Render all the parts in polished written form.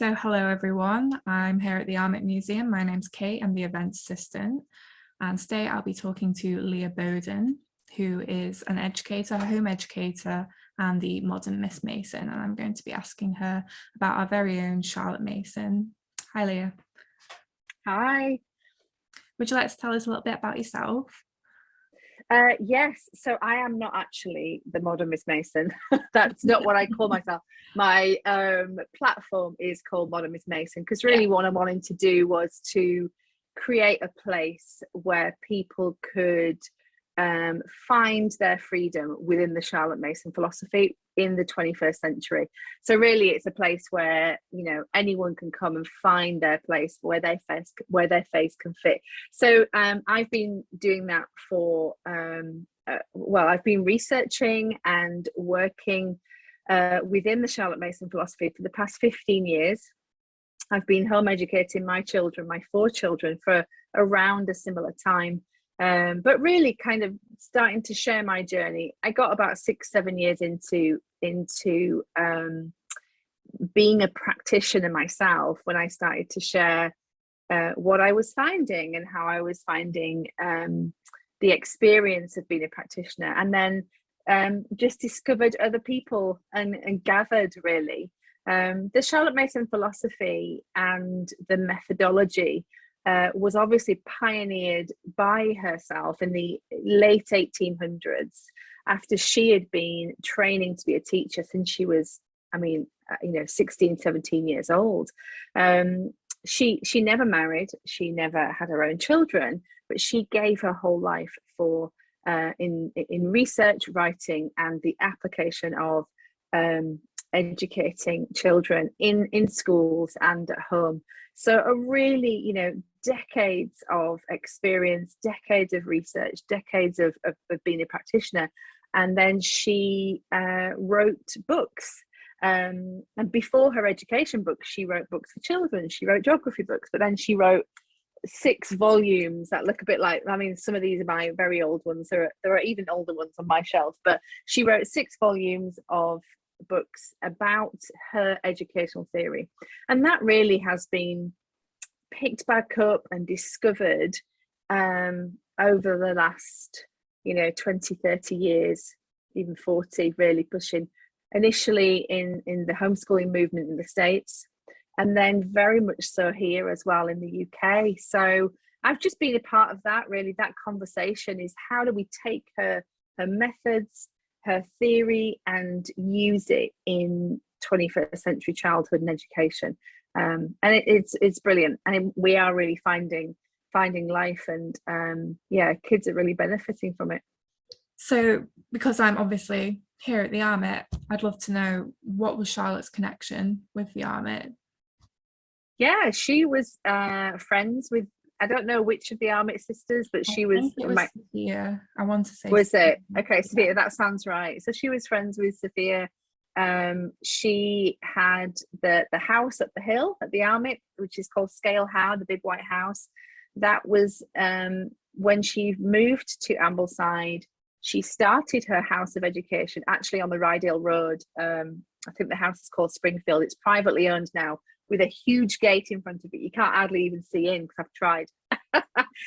So hello everyone, I'm here at the Armitt Museum. My name's Kate, I'm the events assistant, and today I'll be talking to Leah Boden, who is an educator, a home educator, and the modern Miss Mason, and I'm going to be asking her about our very own Charlotte Mason. Hi Leah. Hi. Would you like to tell us a little bit about yourself? Yes, so I am not actually the modern Miss Mason. That's not what I call myself. My platform is called Modern Miss Mason because really what I wanted to do was to create a place where people could find their freedom within the Charlotte Mason philosophy in the 21st century. So really it's a place where, you know, anyone can come and find their place where their face can fit. So I've been doing that for I've been researching and working within the Charlotte Mason philosophy for the past 15 years. I've been home educating my children, my 4 children, for around a similar time. But really kind of starting to share my journey. I got about 6-7 years into being a practitioner myself when I started to share what I was finding and how I was finding the experience of being a practitioner, and then just discovered other people and gathered really the Charlotte Mason philosophy and the methodology. Was obviously pioneered by herself in the late 1800s after she had been training to be a teacher since she was, 16, 17 years old. She never married, she never had her own children, but she gave her whole life for in research, writing, and the application of educating children in schools and at home. So a really, decades of experience, decades of research, decades of being a practitioner. And then she wrote books. And before her education books, she wrote books for children. She wrote geography books, but then she wrote 6 volumes that look a bit like, some of these are my very old ones. There are even older ones on my shelf, but she wrote 6 volumes of books about her educational theory. And that really has been picked back up and discovered over the last 20-30 years, even 40, really pushing initially in the homeschooling movement in the States, and then very much so here as well in the UK. So I've just been a part of that. Really, that conversation is, how do we take her methods, her theory, and use it in 21st century childhood and education. And it's brilliant, and we are really finding life, and kids are really benefiting from it. So because I'm obviously here at the Armitt, I'd love to know, what was Charlotte's connection with the Armitt? Yeah, she was friends with, I don't know which of the Armitt sisters, but she was Sophia. I want to say was Sophia. It okay, Sophia, that sounds right. So she was friends with Sophia. She had the house up the hill at the Armitt, which is called Scale Howe, the big white house. That was when she moved to Ambleside. She started her house of education actually on the Rydale Road. I think the house is called Springfield. It's privately owned now, with a huge gate in front of it. You can't hardly even see in because I've tried.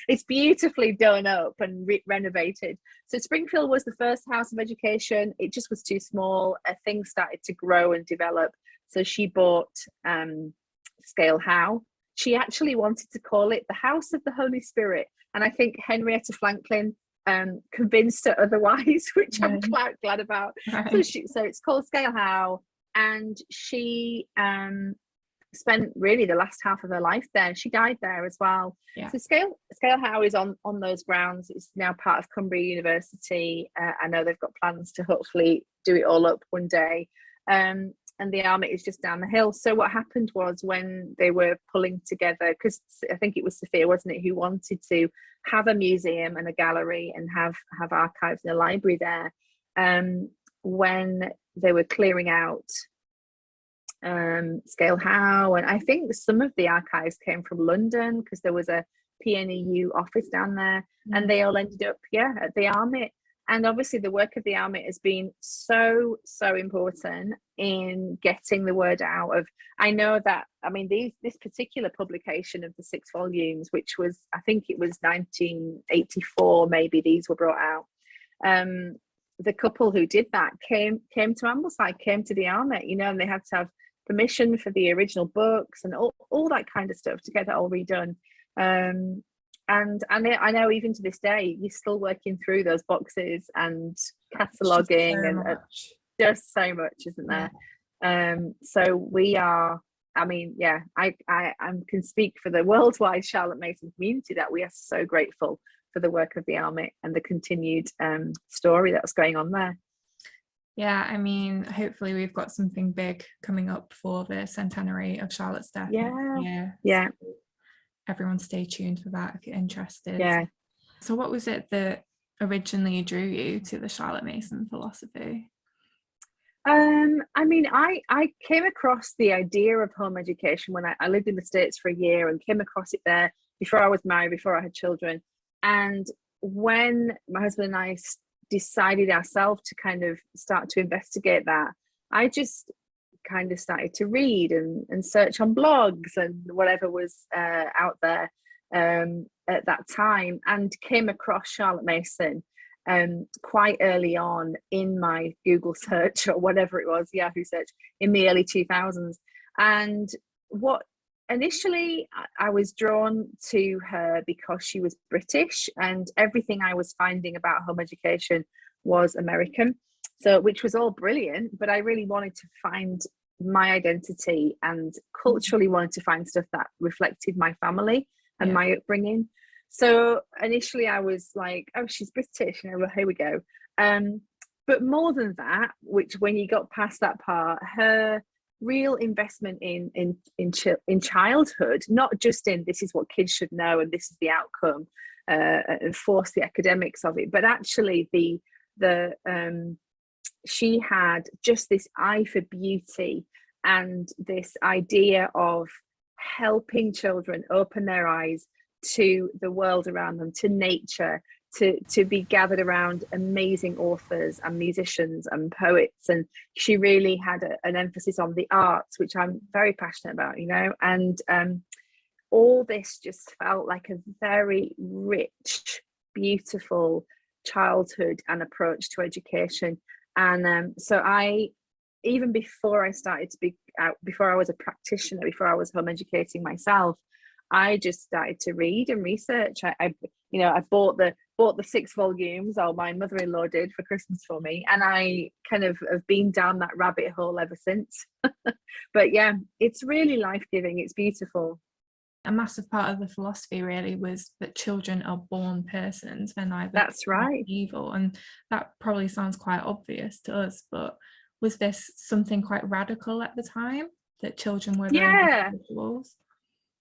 It's beautifully done up and renovated. So Springfield was the first house of education. It just was too small. Things started to grow and develop. So she bought Scale Howe. She actually wanted to call it the House of the Holy Spirit. And I think Henrietta Franklin convinced her otherwise, which I'm glad about. Right. So it's called Scale Howe. And she spent really the last half of her life there. She died there as well. So Scale Howe is on those grounds. It's now part of Cumbria University. I know they've got plans to hopefully do it all up one day, and the Armitt is just down the hill. So what happened was, when they were pulling together, because I think it was Sophia, wasn't it, who wanted to have a museum and a gallery and have archives and a library there, when they were clearing out Scale Howe, and I think some of the archives came from London because there was a PNEU office down there, and they all ended up at the Armitt. And obviously the work of the Armitt has been so important in getting the word out of, I know that, I mean, this particular publication of the 6 volumes, which was, I think it was 1984 maybe these were brought out, the couple who did that came to Ambleside, came to the Armitt, you know, and they had to have permission for the original books and all that kind of stuff to get it all redone. And I know even to this day you're still working through those boxes and cataloguing, and just so much, isn't there? So we are, I mean, yeah, I can speak for the worldwide Charlotte Mason community that we are so grateful for the work of the Armitt and the continued story that's going on there. Yeah, I mean, hopefully we've got something big coming up for the centenary of Charlotte's death. Yeah. So everyone stay tuned for that if you're interested. Yeah. So what was it that originally drew you to the Charlotte Mason philosophy? I mean, I came across the idea of home education when I lived in the States for a year, and came across it there before I was married, before I had children. And when my husband and I decided ourselves to kind of start to investigate that, I just kind of started to read and search on blogs and whatever was out there at that time, and came across Charlotte Mason quite early on in my Google search or whatever it was, Yahoo search, in the early 2000s. And what initially I was drawn to her because she was British, and everything I was finding about home education was American, so which was all brilliant, but I really wanted to find my identity and culturally wanted to find stuff that reflected my family and my upbringing. So initially I was like, oh, she's British, you know, well, here we go. But more than that, which when you got past that part, her real investment in childhood, not just in this is what kids should know and this is the outcome, and force the academics of it, but actually she had just this eye for beauty and this idea of helping children open their eyes to the world around them, to nature, to be gathered around amazing authors and musicians and poets. And she really had an emphasis on the arts, which I'm very passionate about, you know, and all this just felt like a very rich, beautiful childhood and approach to education. And so even before I started to before I was a practitioner, before I was home educating myself, I just started to read and research. I bought the 6 volumes, or my mother-in-law did, for Christmas for me, and I kind of have been down that rabbit hole ever since. But yeah, it's really life-giving. It's beautiful. A massive part of the philosophy really was that children are born persons. They're neither That's right. evil, and that probably sounds quite obvious to us, but was this something quite radical at the time, that children were individuals?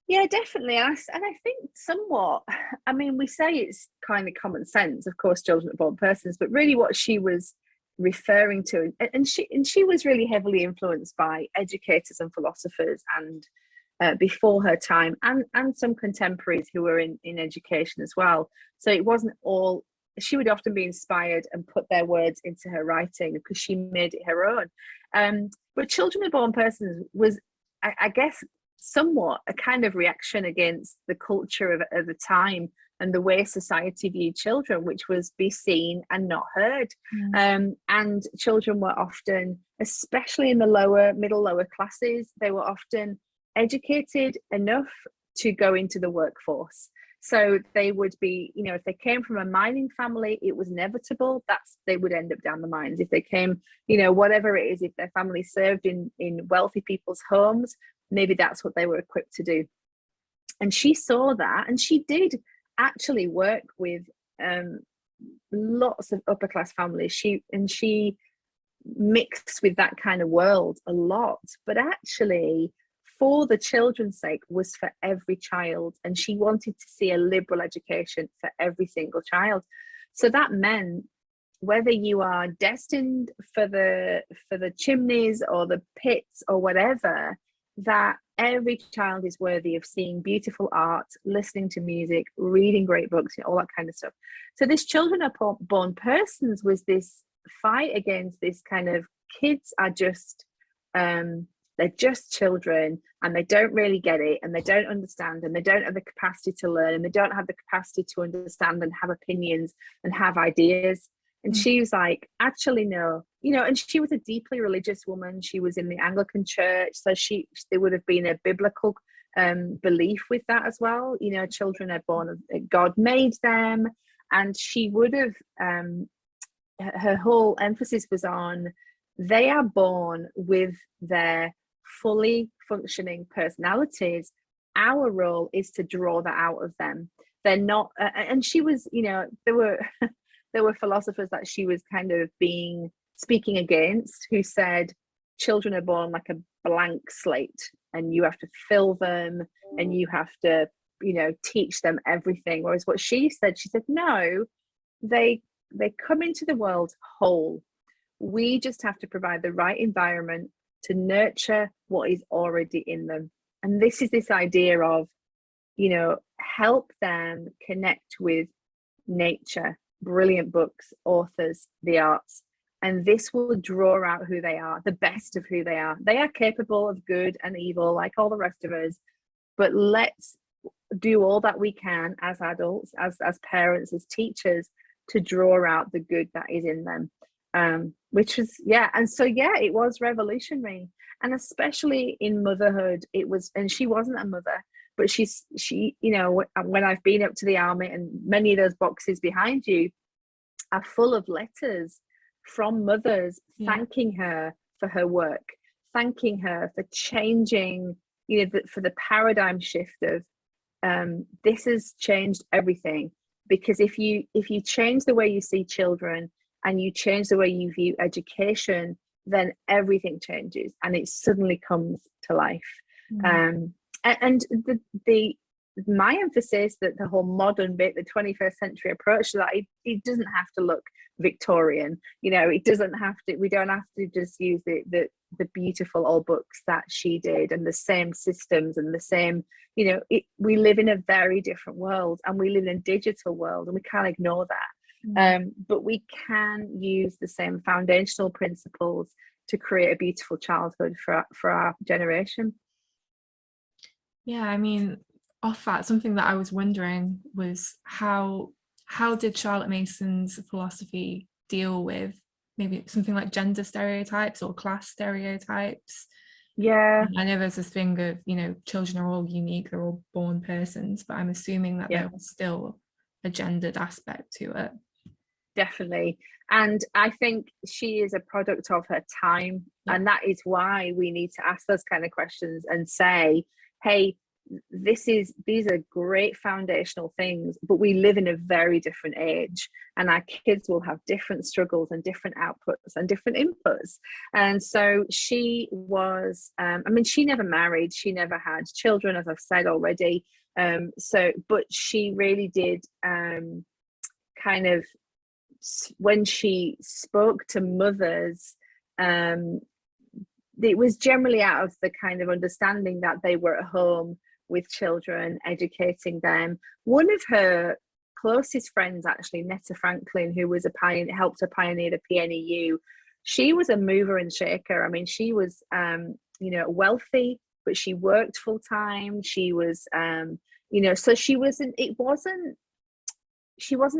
Yeah, definitely. And I think somewhat, I mean, we say it's kind of common sense, of course, children are born persons, but really what she was referring to, and she was really heavily influenced by educators and philosophers and before her time, and some contemporaries who were in education as well. So it wasn't all, she would often be inspired and put their words into her writing because she made it her own. But Children are Born Persons was, I guess, somewhat a kind of reaction against the culture of the time and the way society viewed children, which was be seen and not heard. And children were often, especially in the lower classes, they were often educated enough to go into the workforce. So they would be, you know, if they came from a mining family, it was inevitable they would end up down the mines. If they came, you know, whatever it is, if their family served in wealthy people's homes, maybe that's what they were equipped to do. And she saw that, and she did actually work with lots of upper class families. She mixed with that kind of world a lot, but actually for the children's sake was for every child, and she wanted to see a liberal education for every single child. So that meant whether you are destined for the chimneys or the pits or whatever, that every child is worthy of seeing beautiful art, listening to music, reading great books, all that kind of stuff. So this children are born persons was this fight against this kind of kids are just they're just children and they don't really get it and they don't understand and they don't have the capacity to learn and they don't have the capacity to understand and have opinions and have ideas. And she was like, actually, no, and she was a deeply religious woman. She was in the Anglican church. So there would have been a biblical belief with that as well. Children are born, God made them. And she would have, her whole emphasis was on, they are born with their fully functioning personalities. Our role is to draw that out of them. They're not, and she was, there were philosophers that she was kind of speaking against, who said children are born like a blank slate and you have to fill them and you have to, teach them everything. Whereas what she said, no, they come into the world whole. We just have to provide the right environment to nurture what is already in them. And this is this idea of, help them connect with nature, brilliant books, authors, the arts, and this will draw out who they are, the best of who they are. They are capable of good and evil like all the rest of us, but let's do all that we can as adults, as parents, as teachers, to draw out the good that is in them. Which was, and so it was revolutionary, and especially in motherhood it was. And she wasn't a mother, but she when I've been up to the Armitt, and many of those boxes behind you are full of letters from mothers thanking her for her work, thanking her for changing, for the paradigm shift of this has changed everything. Because if you change the way you see children and you change the way you view education, then everything changes and it suddenly comes to life. And my emphasis, that the whole modern bit, the 21st century approach to that, it doesn't have to look Victorian. It doesn't have to. We don't have to just use the beautiful old books that she did and the same systems and the same. We live in a very different world, and we live in a digital world, and we can't ignore that. But we can use the same foundational principles to create a beautiful childhood for our generation. Yeah, I mean, off that, something that I was wondering was how did Charlotte Mason's philosophy deal with maybe something like gender stereotypes or class stereotypes? I know there's this thing of, children are all unique, they're all born persons, but I'm assuming that there was still a gendered aspect to it. Definitely. And I think she is a product of her time. And that is why we need to ask those kind of questions and say, hey, these are great foundational things, but we live in a very different age, and our kids will have different struggles and different outputs and different inputs. And so she was, she never married, she never had children, as I've said already. But she really did kind of, when she spoke to mothers, it was generally out of the kind of understanding that they were at home with children, educating them. One of her closest friends, actually, Netta Franklin, who was helped her pioneer the PNEU, she was a mover and shaker. She was, wealthy, but she worked full time. She was, so she wasn't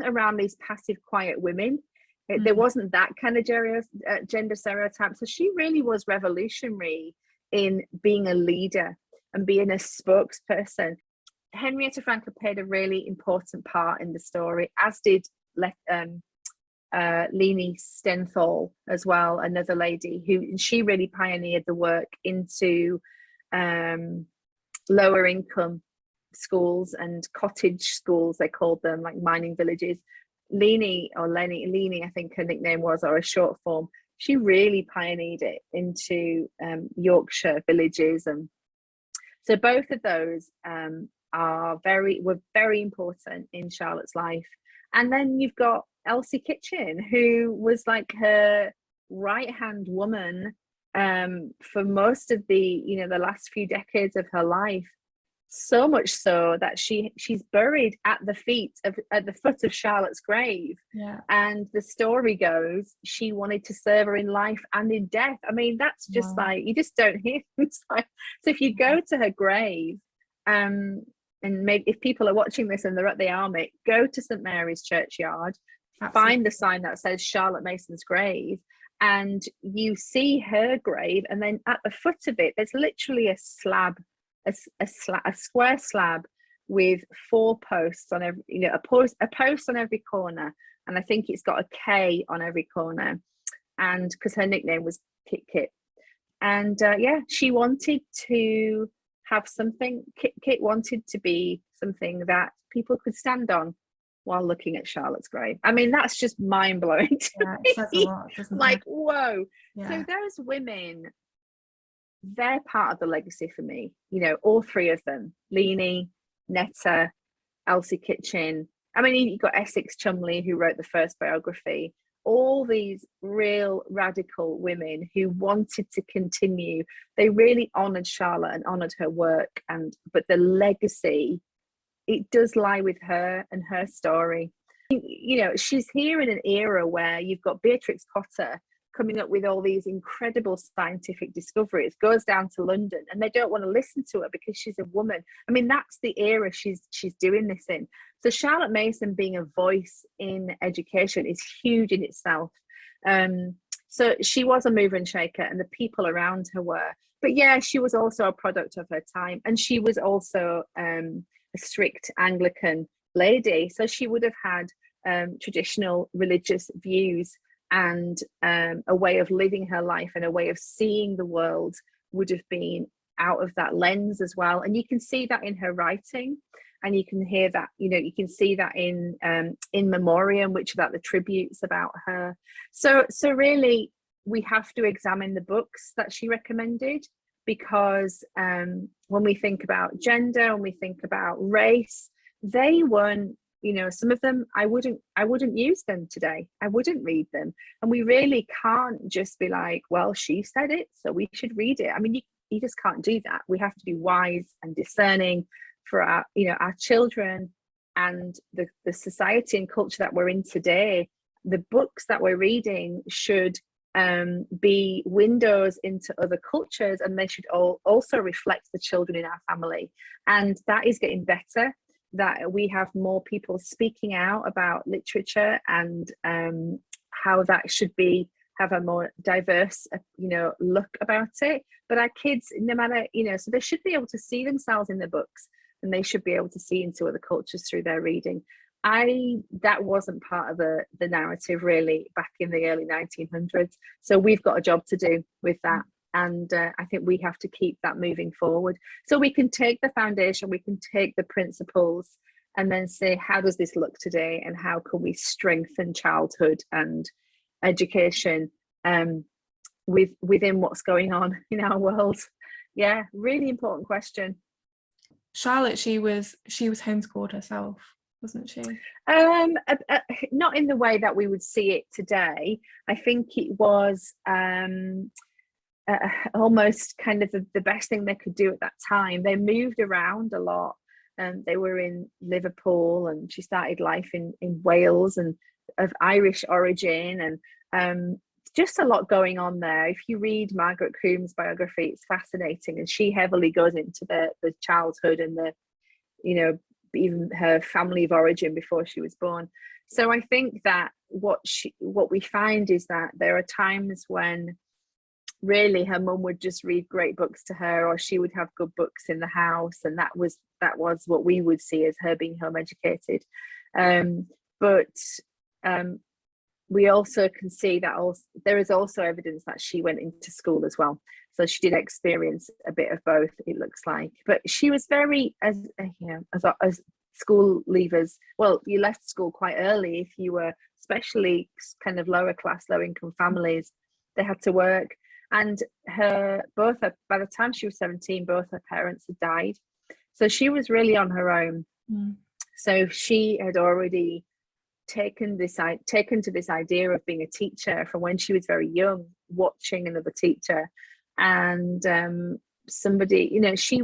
around these passive, quiet women. There wasn't that kind of gender stereotype. So she really was revolutionary in being a leader and being a spokesperson. Henrietta Franklin played a really important part in the story, as did Leni Stenthal as well, another lady she really pioneered the work into lower income schools and cottage schools, they called them, like mining villages. Leni, I think her nickname was, or a short form, she really pioneered it into Yorkshire villages. And so both of those were very important in Charlotte's life. And then you've got Elsie Kitchen, who was like her right-hand woman for most of the the last few decades of her life. So much so that she's buried at the foot of Charlotte's grave. Yeah. And the story goes she wanted to serve her in life and in death. I mean, that's just Wow. like, you just don't hear things like. So if you go to her grave, and maybe if people are watching this and they're at the Armitt, go to St Mary's churchyard. Absolutely. Find the sign that says Charlotte Mason's grave, and you see her grave, and then at the foot of it there's literally a slab, a square slab with 4 posts on every, a post on every corner, and I think it's got a K on every corner, and because her nickname was Kit Kit. And she wanted to have something. Kit wanted to be something that people could stand on while looking at Charlotte's grave. I mean, that's just mind-blowing to Yeah, it says a me. lot, doesn't Like, it? whoa. Yeah. So those women, they're part of the legacy for me. All 3 of them: Leanie, Netta, Elsie Kitchen. I mean, you've got Essex Chumley, who wrote the first biography. All these real radical women who wanted to continue. They really honoured Charlotte and honoured her work, but the legacy, it does lie with her and her story. She's here in an era where you've got Beatrix Potter coming up with all these incredible scientific discoveries, goes down to London, and they don't want to listen to her because she's a woman. I mean, that's the era she's doing this in. So Charlotte Mason being a voice in education is huge in itself. So she was a mover and shaker, and the people around her were. But yeah, she was also a product of her time, and she was also a strict Anglican lady. So she would have had traditional religious views, and a way of living her life and a way of seeing the world would have been out of that lens as well. And you can see that in her writing, and you can hear that, you can see that in memoriam, which are the tributes about her. So really we have to examine the books that she recommended, because when we think about gender, when we think about race, they weren't, some of them I wouldn't use them today. I wouldn't read them. And we really can't just be like, well, she said it, so we should read it. I mean, you just can't do that. We have to be wise and discerning for our children and the society and culture that we're in today. The books that we're reading should be windows into other cultures, and they should also reflect the children in our family. And that is getting better, that we have more people speaking out about literature and how that should have a more diverse look about it. But our kids, no matter, so they should be able to see themselves in the books, and they should be able to see into other cultures through their reading. That wasn't part of the narrative really back in the early 1900s. So we've got a job to do with that. And I think we have to keep that moving forward. So we can take the foundation, we can take the principles, and then say, how does this look today? And how can we strengthen childhood and education within what's going on in our world? Yeah, really important question. Charlotte, she was homeschooled herself, wasn't she? Not in the way that we would see it today. I think it was almost kind of the best thing they could do at that time. They moved around a lot, and they were in Liverpool, and she started life in Wales, and of Irish origin, and just a lot going on there. If you read Margaret Coombs' biography, it's fascinating, and she heavily goes into the childhood and even her family of origin before she was born. So I think that what we find is that there are times when really her mum would just read great books to her, or she would have good books in the house, and that was what we would see as her being home educated. But we also can see that there is also evidence that she went into school as well. So she did experience a bit of both, it looks like. But she was very, as school leavers, well, you left school quite early if you were, especially kind of lower class, low income families, they had to work. And by the time she was 17, both her parents had died. So she was really on her own. So she had already taken to this idea of being a teacher from when she was very young, watching another teacher. And somebody, you know, she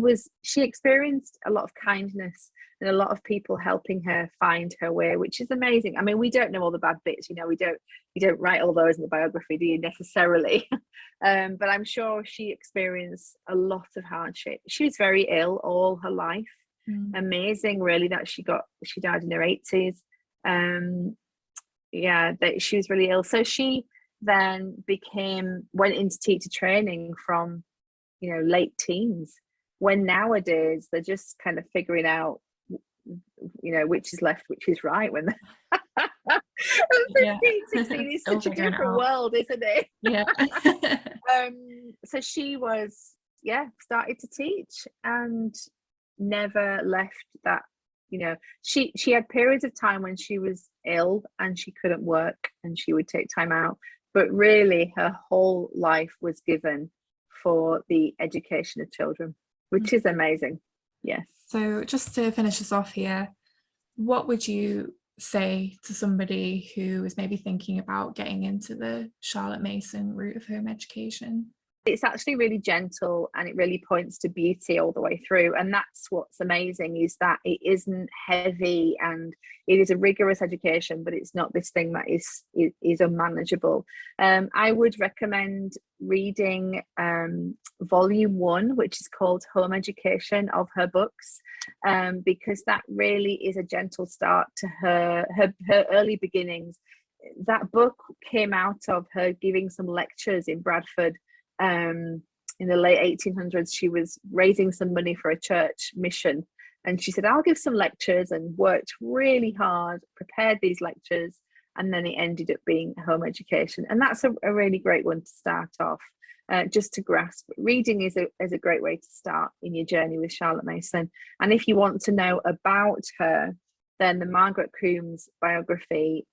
experienced a lot of kindness and a lot of people helping her find her way, which is amazing. I mean, we don't know all the bad bits, you know, you don't write all those in the biography, do you, necessarily? But I'm sure she experienced a lot of hardship. She was very ill all her life. Amazing, really, that she died in her 80s. That she was really ill. So she then went into teacher training from, you know, late teens, when nowadays they're just kind of figuring out, you know, which is left, which is right, when 15, 16 is such a different world, isn't it? Yeah. So she started to teach and never left that. You know, she had periods of time when she was ill and she couldn't work and she would take time out, but really her whole life was given for the education of children, which is amazing. Yes. So just to finish us off here, what would you say to somebody who is maybe thinking about getting into the Charlotte Mason route of home education? It's actually really gentle and it really points to beauty all the way through. And that's what's amazing, is that it isn't heavy and it is a rigorous education, but it's not this thing that is unmanageable. I would recommend reading volume 1, which is called Home Education, of her books, because that really is a gentle start to her early beginnings. That book came out of her giving some lectures in Bradford. In the late 1800s, she was raising some money for a church mission, and she said, I'll give some lectures, and worked really hard, prepared these lectures, and then it ended up being home education. And that's a really great one to start off, just to grasp. Reading is a great way to start in your journey with Charlotte Mason. And if you want to know about her, then the Margaret Coombs biography,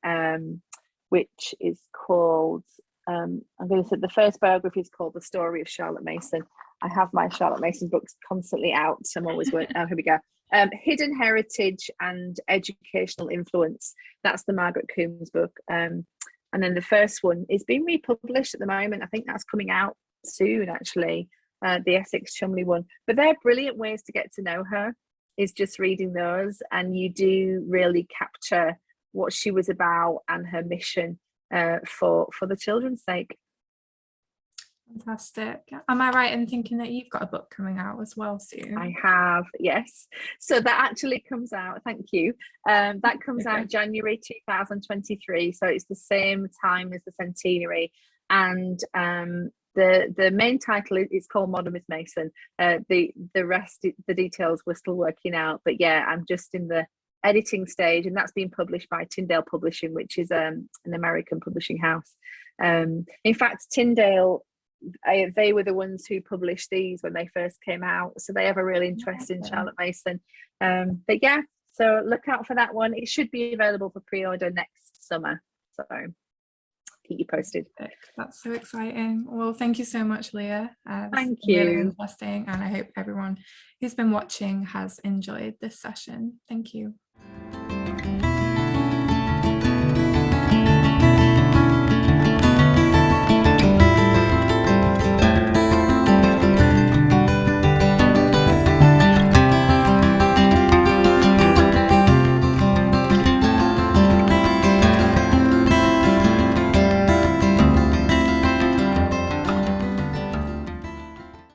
which is called, I'm going to say, the first biography is called The Story of Charlotte Mason. I have my Charlotte Mason books constantly out, so I'm always working. Oh, here we go. Hidden Heritage and Educational Influence. That's the Margaret Coombs book. And then the first one is being republished at the moment. I think that's coming out soon, actually, the Essex Cholmondeley one. But they're brilliant ways to get to know her, is just reading those, and you do really capture what she was about and her mission for the children's sake. Fantastic. Am I right in thinking that you've got a book coming out as well soon? I have, yes. So that actually comes out, thank you. That comes out January 2023. So it's the same time as the centenary. And the main title is called Modern Miss Mason. The rest, the details we're still working out. But yeah, I'm just in the editing stage, and that's been published by Tyndale Publishing, which is an American publishing house. In fact, Tyndale, they were the ones who published these when they first came out, so they have a real interest in Charlotte Mason. But yeah, so look out for that one. It should be available for pre-order next summer, so keep you posted. That's so exciting. Well, thank you so much, Leah. Thank you. Really interesting, and I hope everyone who's been watching has enjoyed this session. Thank you.